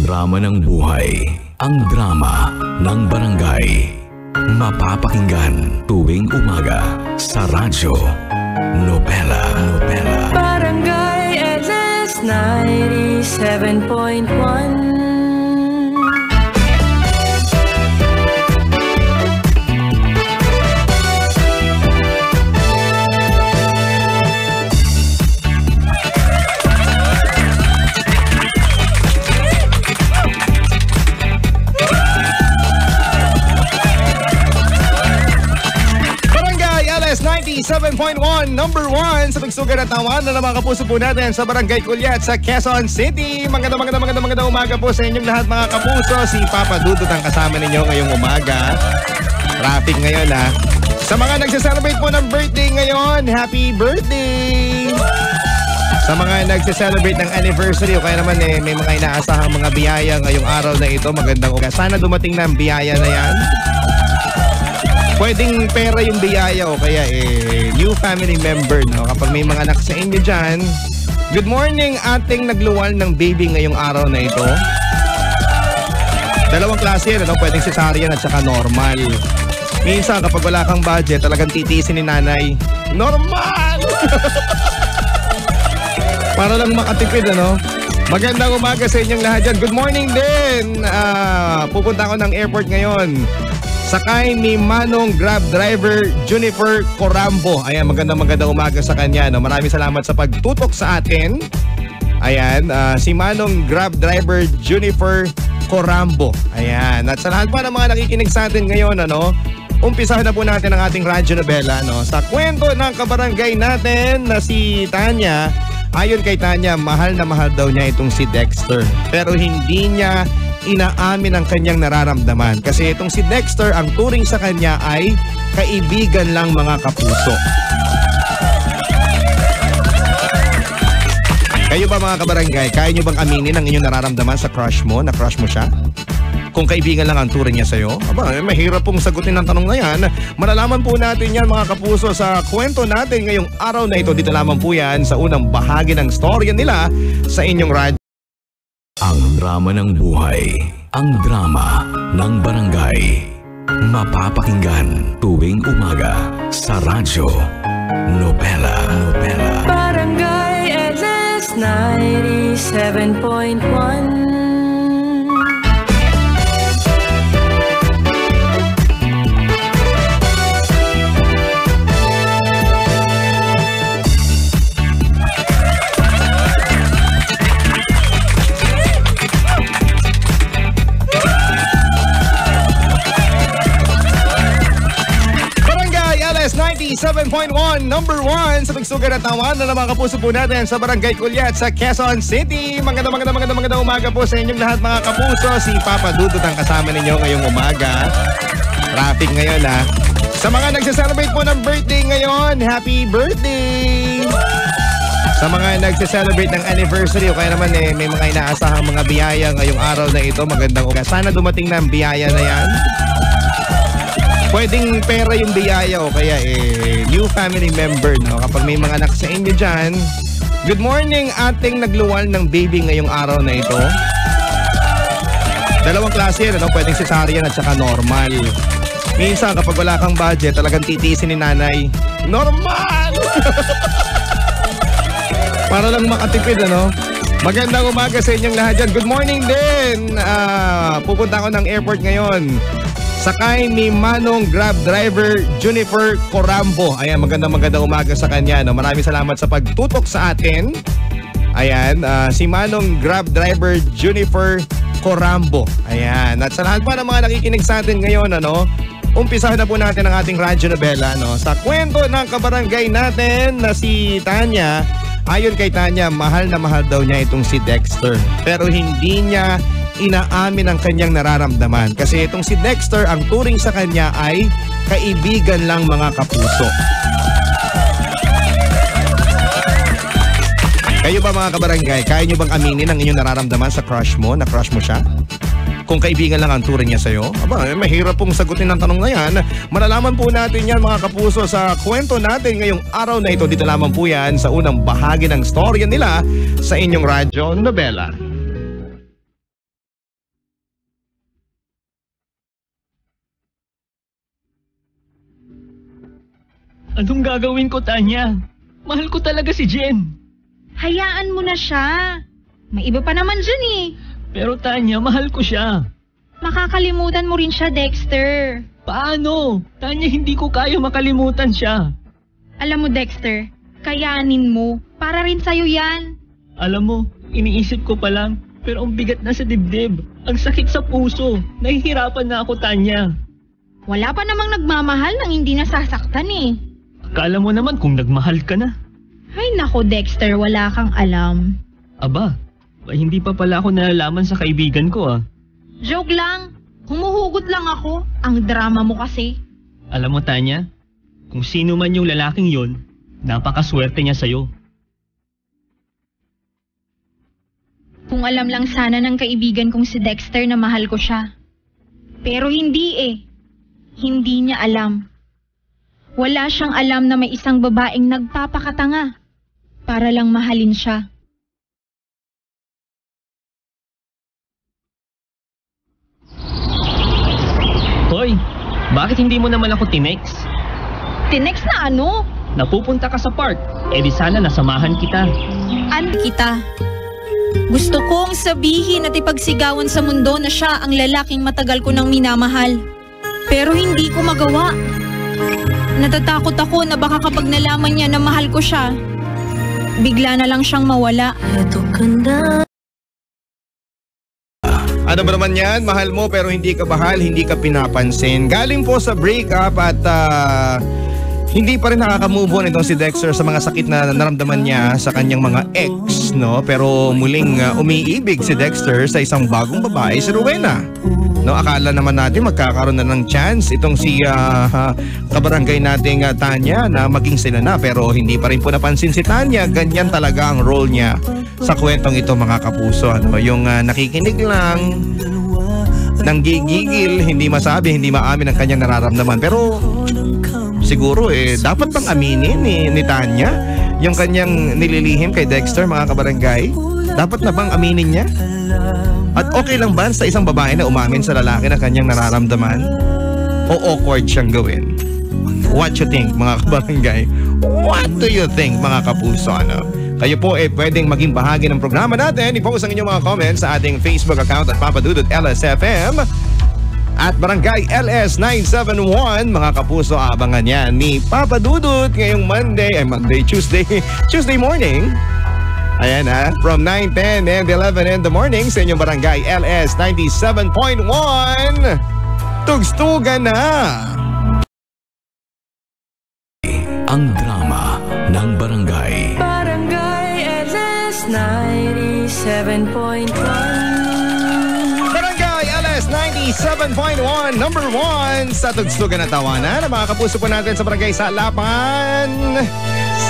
drama ng buhay, ang drama ng barangay. Mapapakinggan tuwing umaga sa radyo Nobela. Barangay LS 97.1. LS 97.1, number 1 sa pagsugat at tawanan ng mga kapuso po natin sa Barangay Culiat sa Quezon City. Magandang umaga po sa inyong lahat mga kapuso. Si Papa Dudut ang kasama ninyo ngayong umaga. Traffic ngayon ha. Sa mga nagse-celebrate po ng birthday ngayon, happy birthday! Sa mga nagse-celebrate ng anniversary o kaya naman may mga inaasahang mga biyaya ngayong araw na ito, magandang umaga. Sana dumating na ang biyaya na yan. Pwedeng pera yung biyaya o kaya new family member, no? Kapag may mga anak sa inyo dyan. Good morning ating nagluwal ng baby ngayong araw na ito. Dalawang klase yan, no? Pwedeng cesarean at saka normal. Minsan kapag wala kang budget, talagang titiisin ni nanay. Normal! Para lang makatipid, ano? Magandang umaga sa inyong lahat dyan. Good morning din! Pupunta ako ng airport ngayon. Sakay ni Manong Grab Driver Junifer Corambo. Ayan, magandang umaga sa kanya. No? Maraming salamat sa pagtutok sa atin. Ayan, si Manong Grab Driver Junifer Corambo. Ayan, at sa lahat pa ng mga nakikinig sa atin ngayon, ano, umpisahan na po natin ang ating radyo Nobela. No? Sa kwento ng kabarangay natin na si Tanya, ayon kay Tanya, mahal na mahal daw niya itong si Dexter. Pero hindi niya inaamin ang kanyang nararamdaman. Kasi itong si Dexter, ang turing sa kanya ay kaibigan lang mga kapuso. Kayo ba mga kabarangay, kaya nyo bang aminin ang inyong nararamdaman sa crush mo, na crush mo siya? Kung kaibigan lang ang turing niya sa'yo? Aba, mahirap pong sagutin ang tanong na yan. Malalaman po natin yan mga kapuso sa kwento natin ngayong araw na ito. Dito lamang po yan sa unang bahagi ng storya nila sa inyong radyo. Ang drama ng buhay, ang drama ng barangay. Mapapakinggan tuwing umaga sa radyo Nobela. Barangay LS 97.1. LS 97.1, number 1 sa pagsugat at tawanan ng mga kapuso po natin sa Barangay Culiat sa Quezon City. Magandang umaga po sa inyong lahat mga kapuso. Si Papa Dudut ang kasama ninyo ngayong umaga. Traffic ngayon ha. Sa mga nagse-celebrate po ng birthday ngayon, happy birthday! Sa mga nagse-celebrate ng anniversary o kaya naman may mga inaasahang mga biyaya ngayong araw na ito, magandang umaga. Sana dumating na ang biyaya na yan. Pwedeng pera yung biyaya o kaya new family member, no? Kapag may mga anak sa inyo dyan. Good morning ating nagluwal ng baby ngayong araw na ito. Dalawang klase yan, no? Pwedeng cesarean at saka normal. Minsan kapag wala kang budget, talagang titiisin ni nanay. Normal! Para lang makatipid, ano? Magandang umaga sa inyong lahat dyan. Good morning din! Pupunta ako ng airport ngayon. Sakay ni Manong Grab Driver Junifer Corambo. Ayan, magandang umaga sa kanya. No? Maraming salamat sa pagtutok sa atin. Ayan, si Manong Grab Driver Junifer Corambo. Ayan, at sa lahat pa ng mga nakikinig sa atin ngayon, ano, umpisahan na po natin ang ating radyo Nobela. No? Sa kwento ng kabarangay natin na si Tanya, ayon kay Tanya, mahal na mahal daw niya itong si Dexter. Pero hindi niya inaamin ang kanyang nararamdaman. Kasi itong si Dexter, ang turing sa kanya ay kaibigan lang mga kapuso. Kayo ba mga kabarangay, kaya nyo bang aminin ang inyong nararamdaman sa crush mo, na crush mo siya? Kung kaibigan lang ang turing niya sa'yo? Aba, mahirap pong sagutin ang tanong na yan. Malalaman po natin yan mga kapuso sa kwento natin ngayong araw na ito. Dito lamang po yan sa unang bahagi ng storya nila sa inyong radyo Nobela. Anong gagawin ko, Tanya? Mahal ko talaga si Jen. Hayaan mo na siya. May iba pa naman dyan eh. Pero Tanya, mahal ko siya. Makakalimutan mo rin siya, Dexter. Paano? Tanya, hindi ko kaya makalimutan siya. Alam mo, Dexter, kayanin mo. Para rin sa'yo yan. Alam mo, iniisip ko pa lang, pero ang bigat na sa dibdib. Ang sakit sa puso. Nahihirapan na ako, Tanya. Wala pa namang nagmamahal nang hindi nasasaktan eh. Akala mo naman kung nagmahal ka na. Ay nako, Dexter, wala kang alam. Aba, hindi pa pala ako nalalaman sa kaibigan ko ah. Joke lang. Humuhugot lang ako. Ang drama mo kasi. Alam mo, Tanya, kung sino man yung lalaking yon, napakaswerte niya sa'yo. Kung alam lang sana ng kaibigan kong si Dexter na mahal ko siya. Pero hindi eh. Hindi niya alam. Wala siyang alam na may isang babaeng nagpapakatanga para lang mahalin siya. Hoy, bakit hindi mo naman ako tinext? Tinext na ano? Napupunta ka sa park, di sana nasamahan kita. Kita. Gusto kong sabihin at ipagsigawan sa mundo na siya ang lalaking matagal ko nang minamahal. Pero hindi ko magawa. Natatakot ako na baka kapag nalaman niya na mahal ko siya, bigla na lang siyang mawala. Ano ba naman yan? Mahal mo pero hindi ka bahal, hindi ka pinapansin. Galing po sa breakup at hindi pa rin nakaka-move on itong si Dexter sa mga sakit na naramdaman niya sa kanyang mga ex, no? Pero muling umiibig si Dexter sa isang bagong babae, si Rowena. No, akala naman natin magkakaroon na ng chance itong si kabarangay nating Tanya na maging sila na, pero hindi pa rin po napansin si Tanya. Ganyan talaga ang role niya sa kwentong ito, mga kapuso. Ano? Yung nakikinig lang, nanggigigil, hindi masabi, hindi maamin ang kanyang nararamdaman. Pero siguro dapat bang aminin ni Tanya yung kanyang nililihim kay Dexter, mga kabarangay? Dapat na bang aminin niya? At okay lang ba sa isang babae na umamin sa lalaki na kanyang nararamdaman? O awkward siyang gawin? What you think, mga kabarangay? What do you think, mga kapuso? Ano? Kayo po pwedeng maging bahagi ng programa natin. I-post ang inyong mga comments sa ating Facebook account at Papa Dudut LSFM at Barangay LS971. Mga kapuso, abangan yan ni Papa Dudut ngayong Tuesday morning. Ayan from 9, 10, and 11 in the morning sa inyong Barangay LS 97.1. Tugstugan na! Ang drama ng barangay. Barangay LS 97.1. Barangay LS 97.1, number 1 sa Tugstugan na Tawanan. Mga kapuso po natin sa Barangay Salapan.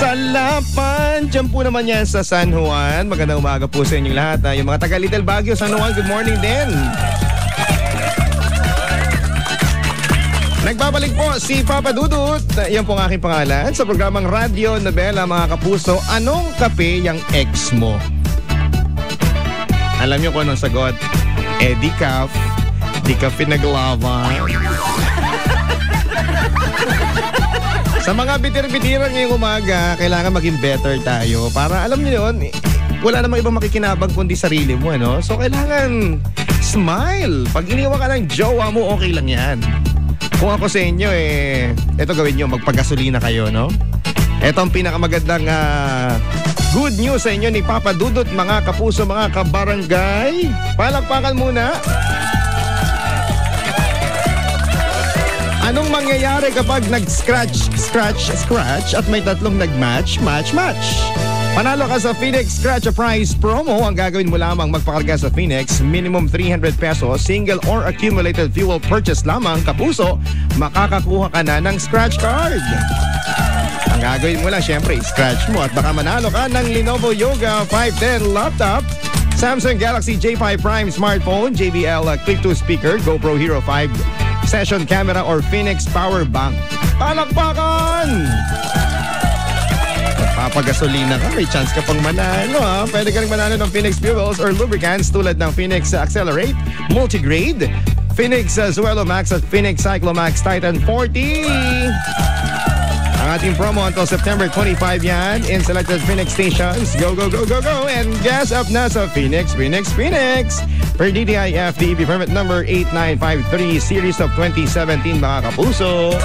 Salapan! Diyan po naman yan sa San Juan. Magandang umaga po sa inyong lahat. Yung mga taga Little Baguio, San Juan, good morning din. Nagbabalik po si Papa Dudut. Yan po ang aking pangalan sa programang Radio Novela, mga kapuso. Anong kape yung ex mo? Alam niyo kung anong sagot? Decaf. Decaf pinaglava. Sa mga bitir-bitiran ngayong umaga, kailangan maging better tayo. Para alam niyo yun, wala namang ibang makikinabang kundi sarili mo, ano? So kailangan smile. Pag iniwan ka ng jowa mo, okay lang yan. Kung ako sa inyo, ito gawin nyo, magpagasolina kayo, no? Ito ang pinakamagandang good news sa inyo ni Papa Dudut, mga kapuso, mga kabarangay. Palakpakan muna. Anong mangyayari kapag nag-scratch at may tatlong nag-match? Panalo ka sa Phoenix Scratch a Prize promo. Ang gagawin mo lamang magpakarga sa Phoenix, minimum 300 pesos, single or accumulated fuel purchase lamang, kapuso, makakakuha ka na ng scratch card. Ang gagawin mo lang, syempre, scratch mo at baka manalo ka ng Lenovo Yoga 510 laptop, Samsung Galaxy J5 Prime smartphone, JBL Click 2 speaker, GoPro Hero 5 session camera or Phoenix power bank. Palakpakan! Magpapagasolina ka, may chance ka pang manalo ha. Pwede ka rin manalo ng Phoenix fuels or lubricants tulad ng Phoenix Accelerate, Multigrade, Phoenix Zuelo Max at Phoenix Cyclomax Titan 40. Ang ating promo until September 25 yan in selected Phoenix stations. Go, go, go, go, go! And gas up na sa Phoenix, Phoenix, Phoenix! Per DTI FDB permit number 8953 series of 2017 mga kapuso.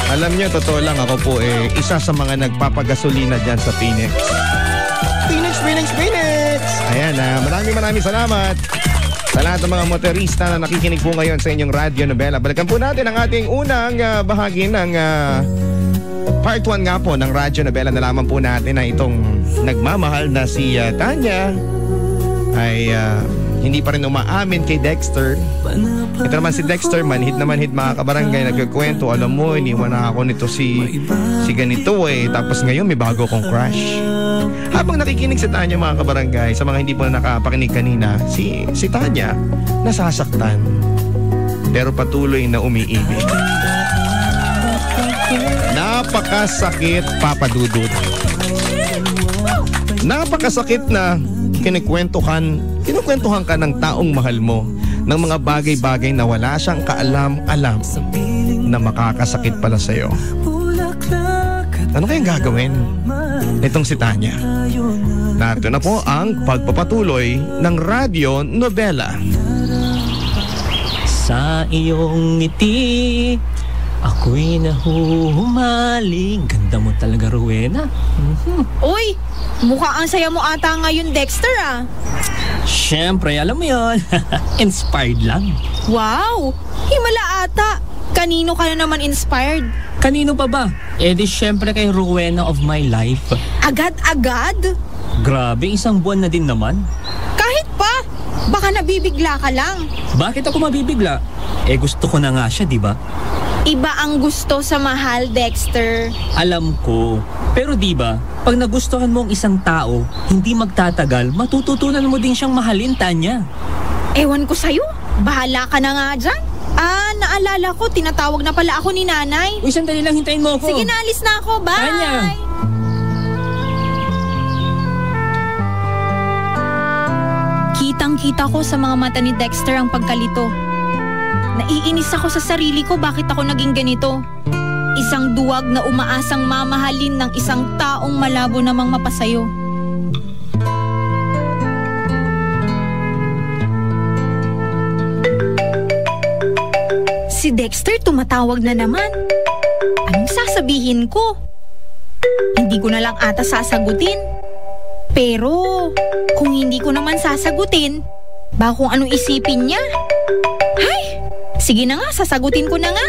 Alam niyo, totoo lang ako po isa sa mga nagpapagasolina dyan sa Phoenix. Phoenix, Phoenix, Phoenix! Ayan, maraming salamat sa lahat ng mga motorista na nakikinig po ngayon sa inyong radyo nobela. Balikan po natin ang ating unang bahagi ng part 1 nga po ng radyo nobela. Nalaman po natin na itong nagmamahal na si Tanya ay hindi pa rin umaamin kay Dexter. Ito naman si Dexter, manhid mga kabarangay, nagkikwento, alam mo, iniwan na ako nito si ganito tapos ngayon may bago kong crush. Habang nakikinig si Tanya mga kabarangay, sa mga hindi po nakapakinig kanina, si Tanya nasasaktan pero patuloy na umiibig. Napakasakit, Papa Dudut. Napakasakit na kinukwentuhan ka ng taong mahal mo ng mga bagay-bagay na wala siyang kaalam-alam na makakasakit pala sa'yo. Ano kayang gagawin nitong si Tanya? Narito na po ang pagpapatuloy ng radyo nobela. Sa iyong ngiti, ako'y nahuhumaling. Ganda mo talaga, Rowena. Uy, mukha ang saya mo ata ngayon, Dexter ah. Siyempre, alam mo yun. Inspired lang. Wow, himala ata. Kanino ka na naman inspired? Kanino pa ba? Di siyempre kay Rowena of my life. Agad-agad? Grabe, isang buwan na din naman. Kahit pa, baka nabibigla ka lang. Bakit ako mabibigla? Gusto ko na nga siya, di ba? Iba ang gusto sa mahal, Dexter. Alam ko. Pero di ba, pag nagustuhan mo ang isang tao, hindi magtatagal, matututunan mo din siyang mahalin, Tanya. Ewan ko sa'yo. Bahala ka na nga dyan. Naalala ko, tinatawag na pala ako ni nanay. Uy, sandali lang, hintayin mo ako. Sige, naalis na ako. Bye! Tanya! Kitang-kita ko sa mga mata ni Dexter ang pagkalito. Naiinis ako sa sarili ko bakit ako naging ganito. Isang duwag na umaasang mamahalin ng isang taong malabo namang mapasayo. Si Dexter tumatawag na naman. Anong sasabihin ko? Hindi ko na lang ata sasagutin. Pero kung hindi ko naman sasagutin, baka kung anong isipin niya. Hay! Sige na nga, sasagutin ko na nga.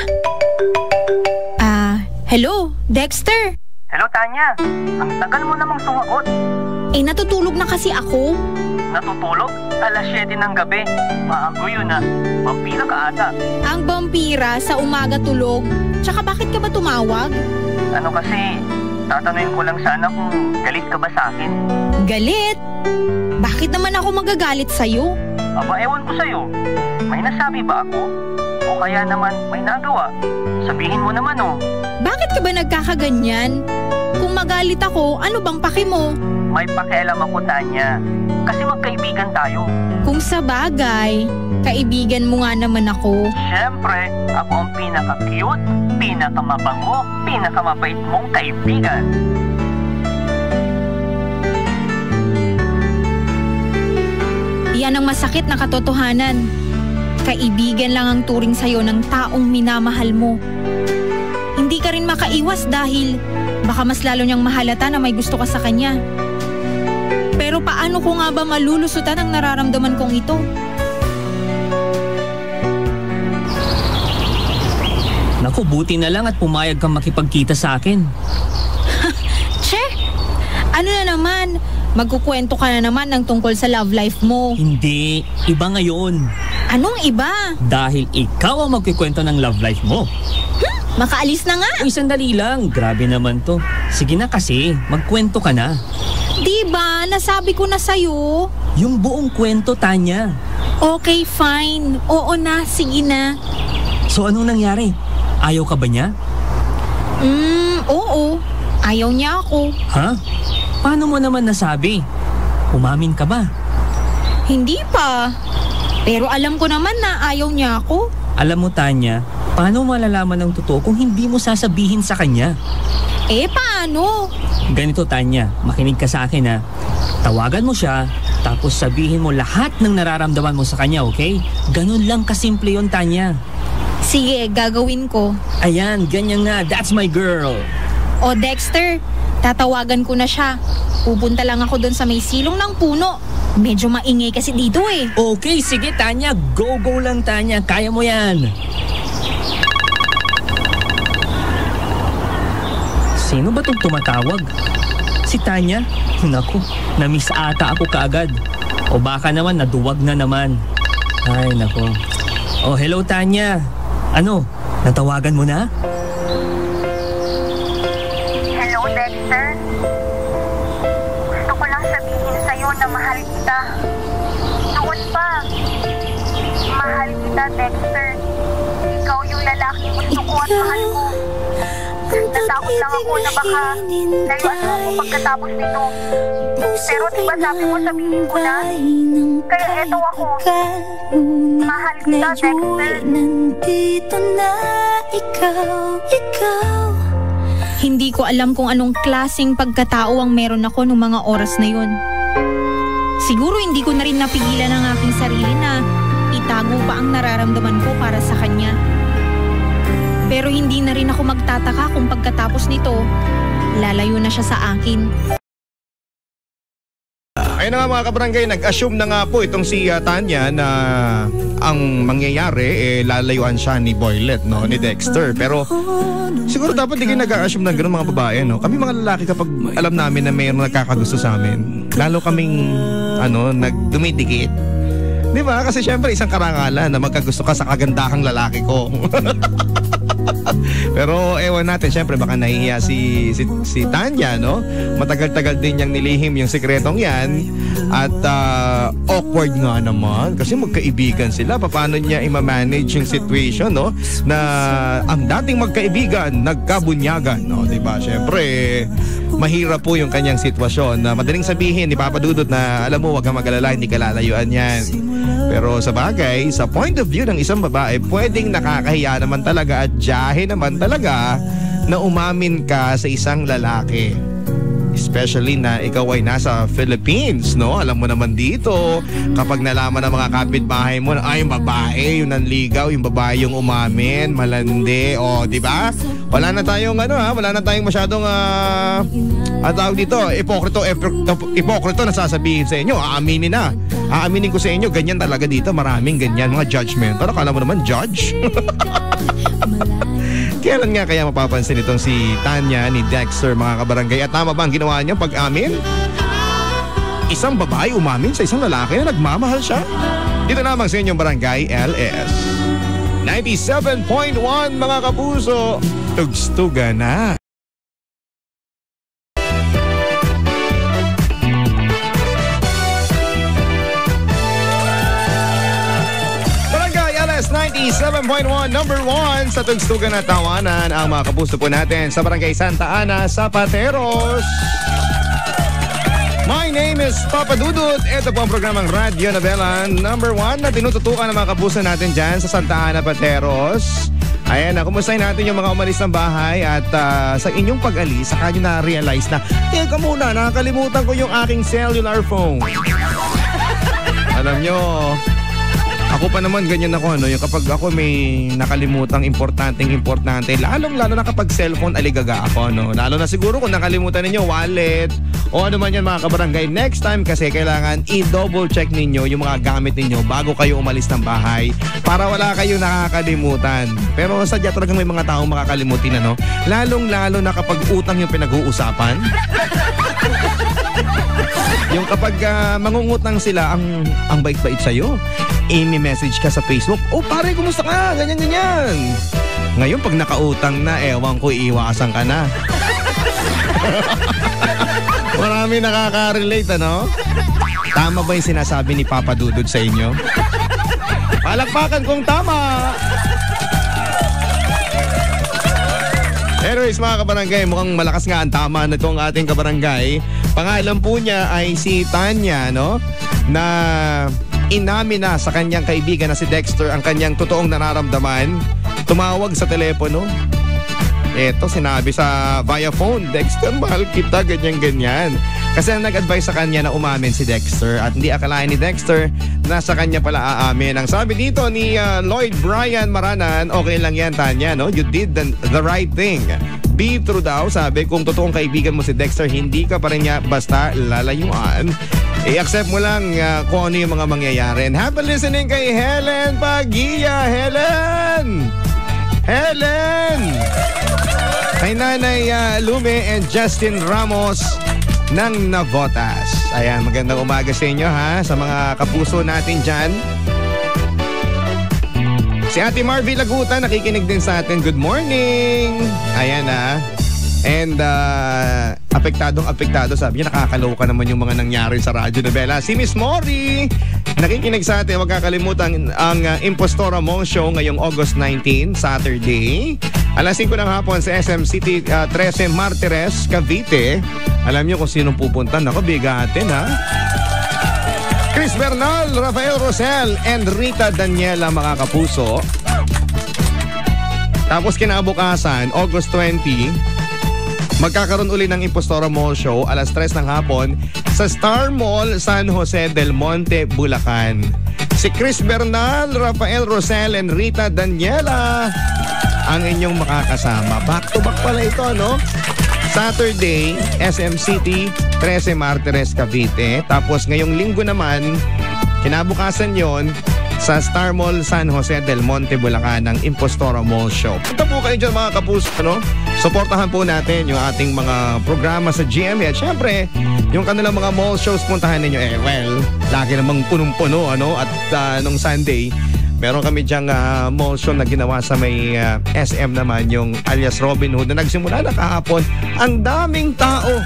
Hello, Dexter? Hello, Tanya. Ang tagal mo namang sumagot. Natutulog na kasi ako. Natutulog? Alas 7 ng gabi. Maago yun ah. Vampira ka ata. Ang vampira sa umaga tulog. Tsaka bakit ka ba tumawag? Ano kasi, tatanungin ko lang sana kung galit ka ba sa akin. Galit? Bakit naman ako magagalit sa'yo? Aba, ewan ko sa'yo. May nasabi ba ako? O kaya naman may nagawa? Sabihin mo naman oh. Bakit ka ba nagkakaganyan? Kung magalit ako, ano bang paki mo? May pakialam ako, Tanya. Kasi magkaibigan tayo. Kung sa bagay, kaibigan mo nga naman ako. Siyempre, ako ang pinaka-cute, pinaka-mabango, pinaka-mabait mong kaibigan. Yan ang masakit na katotohanan. Kaibigan lang ang turing sa'yo ng taong minamahal mo. Hindi ka rin makaiwas dahil baka mas lalo niyang mahalata na may gusto ka sa kanya. Pero paano ko nga ba malulusutan ang nararamdaman kong ito? Naku, buti na lang at pumayag kang makipagkita sa akin. Che! Ano na naman? Magkukwento ka na naman ng tungkol sa love life mo. Hindi, iba ngayon. Anong iba? Dahil ikaw ang magkikwento ng love life mo. Makaalis na nga. Uy, sandali lang. Grabe naman to. Sige na kasi, magkwento ka na. Diba, nasabi ko na sa'yo. Yung buong kwento, Tanya. Okay, fine. Oo na, sige na. So anong nangyari? Ayaw ka ba niya? Oo. Ayaw niya ako. Ha? Paano mo naman nasabi? Umamin ka ba? Hindi pa. Pero alam ko naman na ayaw niya ako. Alam mo, Tanya, paano malalaman ng totoo kung hindi mo sasabihin sa kanya? Paano? Ganito, Tanya, makinig ka sa akin ha. Tawagan mo siya, tapos sabihin mo lahat ng nararamdaman mo sa kanya, okay? Ganun lang kasimple yun, Tanya. Sige, gagawin ko. Ayan, ganyan nga. That's my girl. O Dexter, tatawagan ko na siya. Pupunta lang ako doon sa may silong ng puno. Medyo maingay kasi dito eh. Okay, sige, Tanya. Go lang, Tanya. Kaya mo yan. Sino ba itong tumatawag? Si Tanya? Naku, na-miss ata ako kaagad. O baka naman naduwag na naman. Ay, naku. Oh, hello, Tanya. Ano? Natawagan mo na? Hello, Dexter. Gusto ko lang sabihin sa'yo na mahal kita. Noon pa. Mahal kita, Dexter. Ikaw yung lalaking gusto ko at mahal ko. Natakot lang ako na baka layuan mo ako pagkatapos nito. Pero diba sabi mo sabihin ko na? Kaya eto ako. Mahal kita, Dexter. Nandito na ikaw. Hindi ko alam kung anong klaseng pagkatao ang meron ako nung mga oras na yun. Siguro hindi ko na rin napigilan ang aking sarili na itago pa ang nararamdaman ko para sa kanya. Pero hindi na rin ako magtataka kung pagkatapos nito, lalayo na siya sa akin. Ayun na nga mga kabarangay, nag-assume na nga po itong si Tanya na ang mangyayari, lalayuan siya ni Boylet, no? Ni Dexter. Pero siguro dapat di kayo nag-assume ng gano'n mga babae, no? Kami mga lalaki kapag alam namin na mayroong nagkakagusto sa amin, lalo kaming nagdumidikit. Di ba? Kasi syempre isang karangalan na magkagusto ka sa kagandahang lalaki ko. Pero ewan natin, syempre baka nahihiya si Tanya, no? Matagal-tagal din niyang nilihim yung sikretong yan. At awkward nga naman kasi magkaibigan sila. Paano niya i-manage yung situation, no? Na ang dating magkaibigan, nagkabunyagan, no? Diba? Syempre, mahirap po yung kanyang sitwasyon na madaling sabihin ni Papa Dudut na alam mo, wag kang mag-alala, hindi ka lalayuan yan. Pero sa bagay, sa point of view ng isang babae, pwedeng nakakahiya naman talaga at jahe naman talaga na umamin ka sa isang lalaki. Especially na ikaw ay nasa Philippines, no? Alam mo naman dito, kapag nalaman ng mga kapitbahay mo na yung babae, yung nanligaw, yung babae yung umamin, malandi, di ba? Wala na tayong wala na tayong masyadong tawag dito, ipokrito na sasabihin sa inyo, aaminin na. Aaminin ko sa inyo, ganyan talaga dito, maraming ganyan, mga judgmental. Akala mo naman, judge? Kailan nga kaya mapapansin itong si Tanya ni Dexter, mga kabarangay? At tama ba ang ginawa niya pag-amin? Isang babae umamin sa isang lalaki na nagmamahal siya? Dito lamang sa inyong Barangay LS 97.1 mga kapuso. Tugstugan na. Barangay LS 97.1, number 1 sa Tugstugan na Tawanan. Ang mga kapuso po natin sa Barangay Santa Ana, Zapateros. My name is Papa Dudut. Ito po ang programang Radio Novela number 1 na tinututukan ng mga kapuso natin dyan sa Santa Ana, Pateros. Ayan, kumustahin natin yung mga umalis ng bahay at sa inyong pag-alis, saka nyo na-realize na, teka muna, nakakalimutan ko yung aking cellular phone. Alam nyo, ako pa naman ganyan ako, yung kapag ako may nakalimutang importante, lalong-lalo na kapag cellphone, aligaga ako, no? Lalo na siguro kung nakalimutan ninyo wallet o ano man yan mga kabarangay. Next time kasi kailangan i-double check ninyo yung mga gamit ninyo bago kayo umalis ng bahay para wala kayong nakakalimutan. Pero sadya talagang may mga taong makakalimutin, ano? Lalong-lalo na kapag utang yung pinag-uusapan. Yung kapag mangungutang sila, ang bait-bait sa'yo. I-message ka sa Facebook, pare, kumusta ka? Ganyan-ganyan. Ngayon, pag nakautang na, ewan ko, iiwasan ka na. Marami nakaka-relate, ano? Tama ba yung sinasabi ni Papa Dudut sa inyo? Palakpakan kung tama! Anyways, mga kabarangay, mukhang malakas nga ang tama na itong ating kabarangay. Pangalan po niya ay si Tanya, no? Na inamin na sa kanyang kaibigan na si Dexter ang kanyang totoong nararamdaman, tumawag sa telepono. Eto, sinabi sa via phone, Dexter, mahal kita, ganyan-ganyan. Kasi ang nag-advise sa kanya na umamin si Dexter at hindi akalain ni Dexter na sa kanya pala aamin. Ang sabi dito ni Lloyd Brian Maranan, okay lang yan, Tanya, no? You did the right thing. Be true daw, sabi, kung totoong kaibigan mo si Dexter, hindi ka pa rin niya basta lalayuan. I-accept mo lang kung ano yung mga mangyayari. And happy listening kay Helen Pagia. Helen! Kay Nanay Lume and Justin Ramos ng Navotas. Ayan, magandang umaga sa inyo ha, sa mga kapuso natin dyan. Si Ate Marvy Laguta nakikinig din sa atin. Good morning! Ayan ha. And apektado, sabi niya, nakakaloka naman yung mga nangyari sa Radyo Novela. Si Miss Mori nakikinig sa atin. Huwag kakalimutan ang Impostora Mall Show ngayong August 19, Saturday. Alas 5 ng hapon sa SM City 13 Martires, Cavite. Alam niyo kung sinong pupunta. Naku, bigatin ha. Chris Bernal, Rafael Rosel, and Rita Daniela, mga kapuso. Tapos kinabukasan, August 20, magkakaroon uli ng Impostora Mall Show alas 3 ng hapon sa Star Mall, San Jose del Monte, Bulacan. Si Chris Bernal, Rafael Rosel, and Rita Daniela ang inyong makakasama. Back to back pala ito, no? Saturday, SM City, 13 Martires, Cavite. Tapos ngayong linggo naman, kinabukasan yon sa Star Mall, San Jose del Monte, Bulacan, ng Impostora Mall Show. Punta po kayo dyan, mga kapuso, no? Suportahan po natin yung ating mga programa sa GMA. At syempre, yung kanilang mga mall shows, puntahan ninyo. Lagi namang punong-puno, ano? At nung Sunday, meron kami dyang mall show na ginawa sa may SM naman, yung alias Robin Hood, na nagsimula na kahapon. Ang daming tao.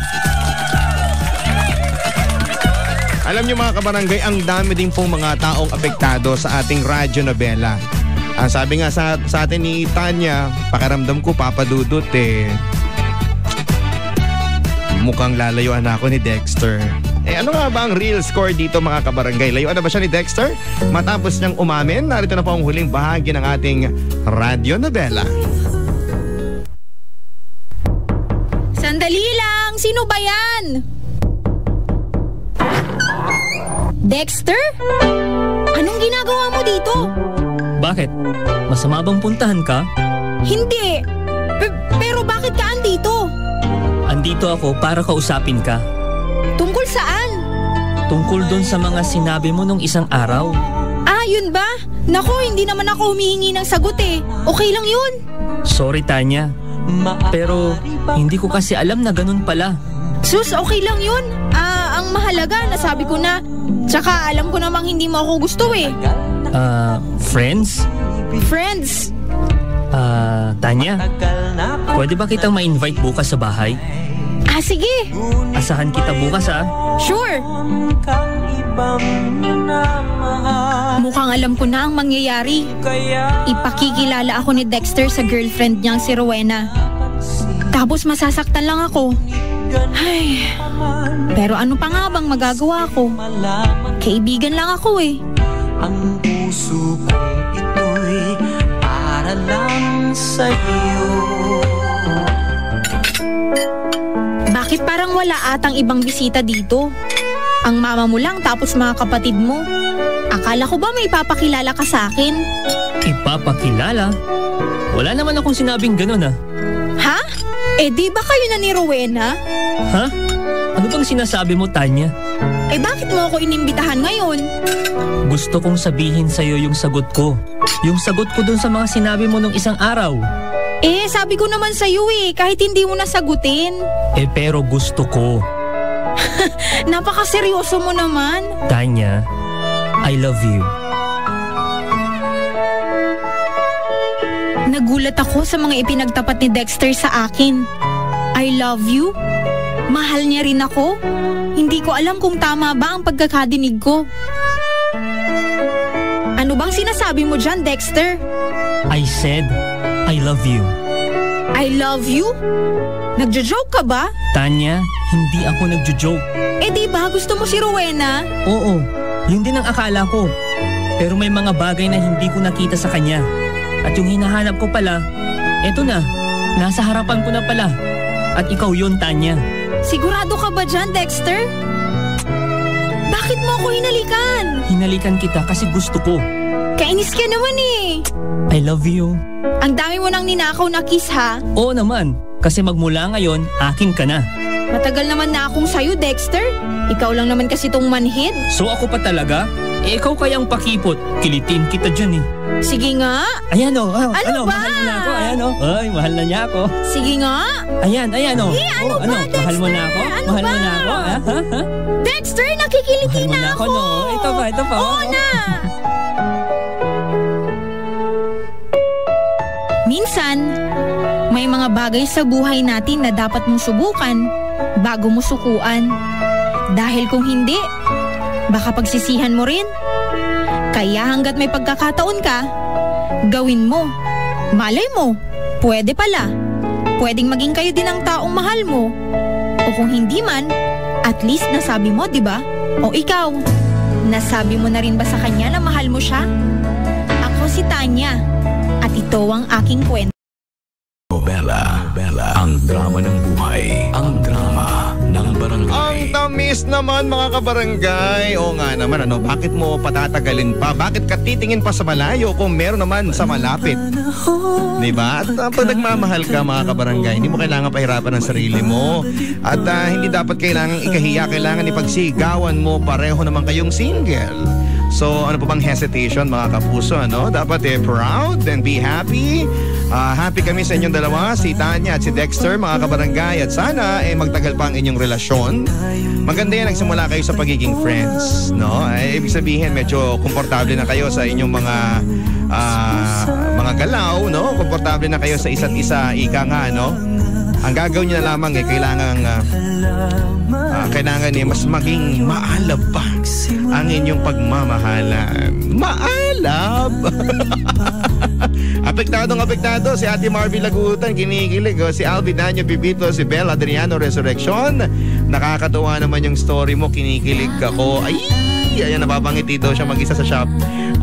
Alam niyo, mga kabarangay, ang dami din pong mga taong apektado sa ating radyo novela. Ang sabi nga sa atin ni Tanya, pakiramdam ko, Papa Dudut, mukhang lalayuan ako ni Dexter. Ano nga ba ang real score dito, mga kabarangay? Layuan na ba siya ni Dexter? Matapos niyang umamin, narito na po ang huling bahagi ng ating radyo novela. Sandali lang! Sino ba yan? Dexter? Anong ginagawa mo dito? Bakit? Masama bang puntahan ka? Hindi! Pero bakit ka andito? Andito ako para kausapin ka. Tungkol saan? Tungkol doon sa mga sinabi mo nung isang araw. Yun ba? Naku, hindi naman ako humihingi ng sagot eh. Okay lang yun. Sorry, Tanya. Pero hindi ko kasi alam na ganun pala. Sus, okay lang yun. Ang mahalaga, nasabi ko na. Tsaka alam ko namang hindi mo ako gusto eh. Friends? Friends? Tanya, pwede ba kitang ma-invite bukas sa bahay? Sige. Asahan kita bukas, Sure. Mukhang alam ko na ang mangyayari. Ipakikilala ako ni Dexter sa girlfriend niyang si Rowena. Tapos masasaktan lang ako. Ay, pero ano pa nga bang magagawa ko? Kaibigan lang ako eh. Ang puso kong ito'y para lang sa'yo. Bakit parang wala atang ibang bisita dito? Ang mama mo lang tapos mga kapatid mo. Akala ko ba may ipapakilala ka sa akin? Ipapakilala? Wala naman akong sinabing ganun Ha? Di ba kayo na ni Rowena? Ha? Ano bang sinasabi mo, Tanya? Bakit mo ako inimbitahan ngayon? Gusto kong sabihin sa'yo yung sagot ko. Yung sagot ko dun sa mga sinabi mo nung isang araw. Sabi ko naman sa'yo kahit hindi mo nasagutin. Pero gusto ko. Napakaseryoso mo naman. Tanya, I love you. Nagulat ako sa mga ipinagtapat ni Dexter sa akin. I love you? Mahal niya rin ako? Hindi ko alam kung tama ba ang pagkakadinig ko. Ano bang sinasabi mo dyan, Dexter? I said, I love you. I love you? Nagjo-joke ka ba? Tanya, hindi ako nagjo-joke. Di ba gusto mo si Rowena? Oo, Yun din ang akala ko. Pero may mga bagay na hindi ko nakita sa kanya. At yung hinahanap ko pala, eto na, nasa harapan ko na pala. At ikaw yun, Tanya. Sigurado ka ba dyan, Dexter? Bakit mo ako hinalikan? Hinalikan kita kasi gusto ko. Kainis ka naman eh. I love you. Ang dami mo nang ninakaw na kiss ha. Oo naman, kasi magmula ngayon, akin ka na. Matagal naman na akong sayo, Dexter. Ikaw lang naman kasi tong manhid. So ako pa talaga? Ikaw kayang pakipot. Kilitin kita dyan eh. Sige nga. Ayan o. Ano ba? Mahal mo na ako. Ayan o. Ay, mahal na niya ako. Sige nga. Ayan o. Ano ba, Dexter? Mahal mo na ako? Ano mahal ba? mo na ako? Ha? Dexter, nakikiliti Mahal mo na ako, ako. no? Ito pa. Oo na. Minsan, may mga bagay sa buhay natin na dapat mong subukan bago mo sukuan. Dahil kung hindi, baka pagsisihan mo rin. Kaya hanggat may pagkakataon ka, gawin mo. Malay mo, pwede pala. Pwedeng maging kayo din ang taong mahal mo. O kung hindi man, at least nasabi mo, di ba? O ikaw, nasabi mo na rin ba sa kanya na mahal mo siya? Ako si Tanya, at ito ang aking kwento. Bella, ang drama ng buhay, ang drama ng barangay. Ang tamis naman mga kabarangay. O nga naman, bakit mo patatagalin pa? Bakit ka titingin pa sa malayo kung meron naman sa malapit? Diba? At pag nagmamahal ka mga kabarangay, hindi mo kailangan pahirapan ang sarili mo. At hindi dapat kailangan ikahiya, kailangan ipagsigawan mo, pareho naman kayong single. So ano pa bang hesitation mga kapuso? Dapat proud and be happy. Happy kami sa inyong dalawa, si Tanya at si Dexter mga kabarangay. At sana magtagal pa ang inyong relasyon. Maganda yan, nagsimula kayo sa pagiging friends, no? Ibig sabihin medyo komportable na kayo sa inyong mga galaw, no? Komportable na kayo sa isa't isa, ika nga, no? Ang gagawin niyo na lamang kailangan mas maging maalab pa ang inyong pagmamahalan. Maalab! Apektado si Ate Marvy Lagutan, kinikilig. Si Alvin Danyo Pipito, si Bel Adriano Resurrection. Nakakatuwa naman yung story mo, kinikilig ako. Ayan, napapangiti daw siya mag-isa sa shop.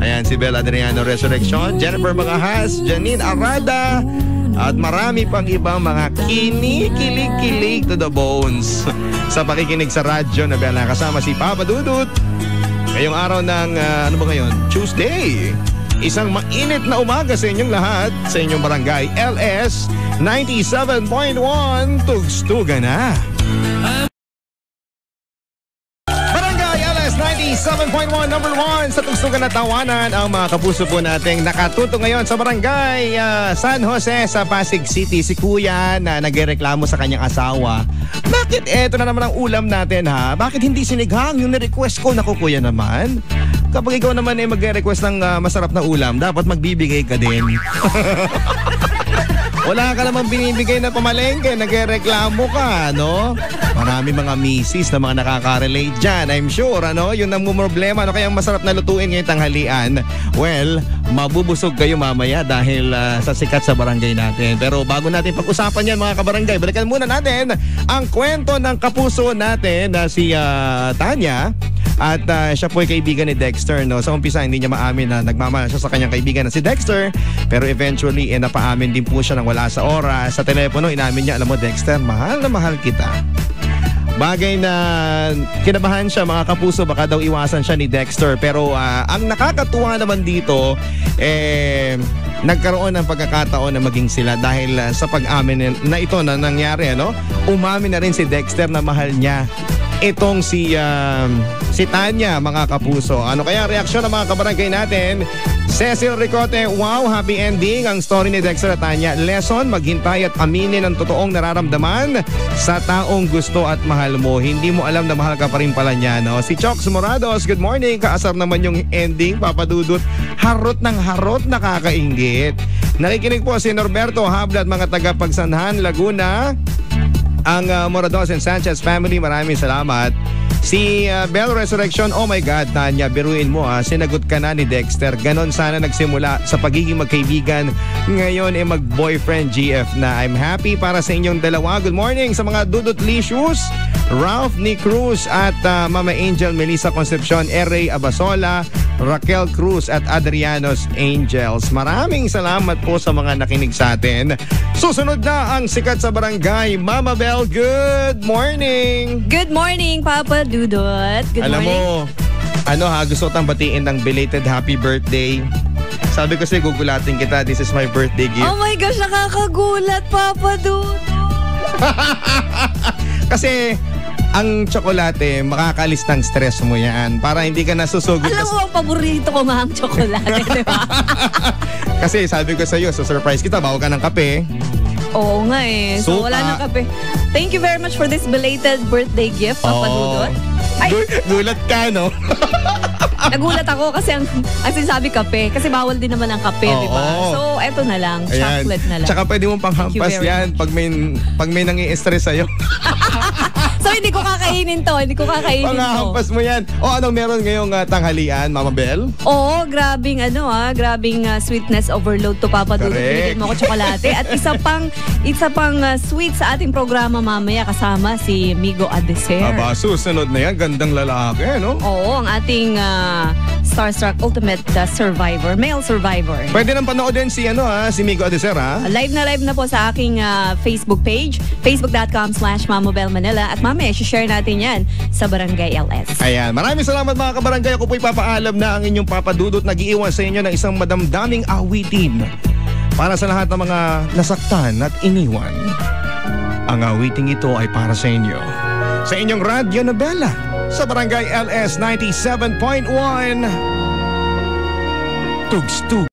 Ayan, si Bel Adriano Resurrection, Jennifer Magahas, Janine Arada, at marami pang ibang mga kinikilig-kilig to the bones sa pakikinig sa radyo na Bella. Kasama si Papa Dudut. Ngayong araw ng, Tuesday. Isang mainit na umaga sa inyong lahat, sa inyong barangay LS 97.1, tugstugan na. Barangay LS 97.1, number 1 sa tugstugan na tawanan. Ang mga kapuso po nating nakatuto ngayon sa barangay San Jose sa Pasig City. Si Kuya na nagreklamo sa kanyang asawa. Bakit eto na naman ang ulam natin ha? Bakit hindi sinighang yung ni-request ko? Naku Kuya naman. Kapag ikaw naman magre-request ng masarap na ulam, dapat magbibigay ka din. Wala ka namang binibigay na pamalengke, nagreklamo ka, no? Marami mga misis na mga nakaka-relate dyan, I'm sure, Yun ang problema, kaya masarap na lutuin ngayong tanghalian. Well, mabubusog kayo mamaya dahil sa sikat sa barangay natin. Pero bago natin pag-usapan yan mga kabarangay, balikan muna natin ang kwento ng kapuso natin na si Tanya. At siya po ay kaibigan ni Dexter, no? Sa umpisa hindi niya maamin na nagmamahal siya sa kanyang kaibigan na si Dexter. Pero eventually napaamin din po siya nang wala sa oras. Sa telepono inamin niya, alam mo Dexter, mahal na mahal kita. Bagay na kinabahan siya mga kapuso, baka daw iwasan siya ni Dexter. Pero ang nakakatuwa naman dito, nagkaroon ng pagkakataon na maging sila dahil sa pag-amin na ito na nangyari, umamin na rin si Dexter na mahal niya itong si Tanya mga kapuso. Ano kaya reaksyon ng mga kabarangay natin? Cecil Ricote, wow, happy ending ang story ni Dexter at Tanya. Lesson, maghintay at aminin ang totoong nararamdaman sa taong gusto at mahal mo. Hindi mo alam na mahal ka pa rin pala niya, no? Si Chox Morados, good morning. Kaasar naman yung ending, Papa Dudut. Harot ng harot, nakakainggit. Nakikinig po si Norberto Habla at mga taga-Pagsanhan, Laguna. Ang Morados and Sanchez family, maraming salamat. Si Bell Resurrection, oh my God, Tanya, biruin mo sinagot ka na ni Dexter. Ganon sana nagsimula sa pagiging magkaibigan. Ngayon mag-boyfriend GF na. I'm happy para sa inyong dalawa. Good morning sa mga Dudut Licious, Ralph Nick Cruz at Mama Angel Melissa Concepcion, R.A. Abasola, Raquel Cruz at Adrianos Angels. Maraming salamat po sa mga nakinig sa atin. Susunod na ang sikat sa barangay. Mama Bell, good morning! Good morning, Papa Dudut. Good Alam morning. mo, gusto tang batiin ng belated happy birthday. Sabi ko sa'yo, gugulatin kita. This is my birthday gift. Oh my gosh, nakakagulat, Papa Dudut. Kasi ang tsokolate, makakalis ng stress mo yan para hindi ka nasusugod. Alam mo, ang paborito ko nga ang tsokolate, di ba? Kasi sabi ko sa'yo, surprise kita, bawa ka ng kape. Oo nga eh. So wala nang kape. Thank you very much for this belated birthday gift, Papa Dudut. Ay, gulat ka, no? nagulat ako kasi ang sinasabi kape. Kasi bawal din naman ang kape, di ba? So, eto na lang. Ayan. Chocolate na lang. Tsaka pwede mong panghampas yan pag may nangi-stress sa'yo. So, hindi ko kakainin to. Panghampas mo yan. O, anong meron ngayong tanghalian, Mama Bell? Oo, grabing sweetness overload to, Papa Dudut. Binigyan mo ako tsokolate. At isa pang sweet sa ating programa mamaya kasama si Migo Adeser. Aba, susunod na yan. Gandang lalaki, no? Oo, ang ating Starstruck Ultimate Survivor, male survivor. Pwede nang panoodin si Migo Adeser, ha? Live na po sa aking Facebook page, facebook.com/Mamabel Manila. At mamaya, share natin yan sa Barangay LS. Ayan. Maraming salamat mga kabarangay. Ako po'y papaalam na ang inyong Papa Dudut. Nag-iiwan sa inyo ng isang madamdaming awitin para sa lahat ng mga nasaktan at iniwan. Ang awiting ito ay para sa inyo. Sa inyong Radyo Nobela sa Barangay LS 97.1. Tugs-tug.